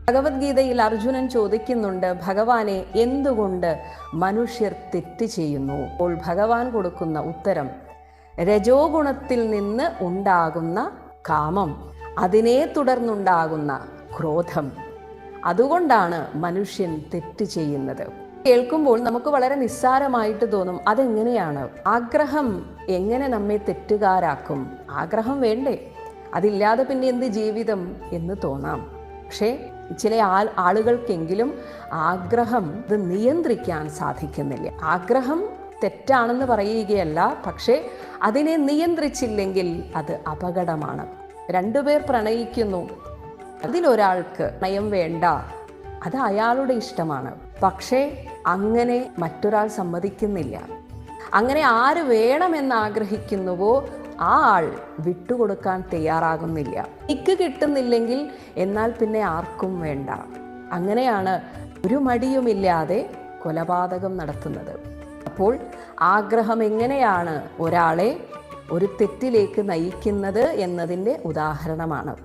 ഭഗവത്ഗീതയിൽ അർജുനൻ ചോദിക്കുന്നുണ്ട്, ഭഗവാനെ എന്തുകൊണ്ട് മനുഷ്യർ തെറ്റ് ചെയ്യുന്നു? അപ്പോൾ ഭഗവാൻ കൊടുക്കുന്ന ഉത്തരം, രജോ ഗുണത്തിൽ നിന്ന് ഉണ്ടാകുന്ന കാമം, അതിനെ തുടർന്നുണ്ടാകുന്ന ക്രോധം, അതുകൊണ്ടാണ് മനുഷ്യൻ തെറ്റ് ചെയ്യുന്നത്. കേൾക്കുമ്പോൾ നമുക്ക് വളരെ നിസ്സാരമായിട്ട് തോന്നും. അതെങ്ങനെയാണ്? ആഗ്രഹം എങ്ങനെ നമ്മെ തെറ്റുകാരാക്കും? ആഗ്രഹം വേണ്ടേ? അതില്ലാതെ പിന്നെ എന്ത് ജീവിതം എന്ന് തോന്നാം. പക്ഷേ ചില ആളുകൾക്കെങ്കിലും ആഗ്രഹം ഇത് നിയന്ത്രിക്കാൻ സാധിക്കുന്നില്ല. ആഗ്രഹം തെറ്റാണെന്ന് പറയുകയല്ല, പക്ഷേ അതിനെ നിയന്ത്രിച്ചില്ലെങ്കിൽ അത് അപകടമാണ്. രണ്ടുപേർ പ്രണയിക്കുന്നു, അതിലൊരാൾക്ക് പ്രണയം വേണ്ട, അത് അയാളുടെ ഇഷ്ടമാണ്. പക്ഷേ അങ്ങനെ മറ്റൊരാൾ സമ്മതിക്കുന്നില്ല. അങ്ങനെ ആര് വേണമെന്ന് ആഗ്രഹിക്കുന്നുവോ ആ ആൾ വിട്ടുകൊടുക്കാൻ തയ്യാറാകുന്നില്ല. എനിക്ക് കിട്ടുന്നില്ലെങ്കിൽ എന്നാൽ പിന്നെ ആർക്കും വേണ്ട. അങ്ങനെയാണ് ഒരു മടിയുമില്ലാതെ കൊലപാതകം നടത്തുന്നത്. അപ്പോൾ ആഗ്രഹം എങ്ങനെയാണ് ഒരാളെ ഒരു തെറ്റിലേക്ക് നയിക്കുന്നത് എന്നതിൻ്റെ ഉദാഹരണമാണ്.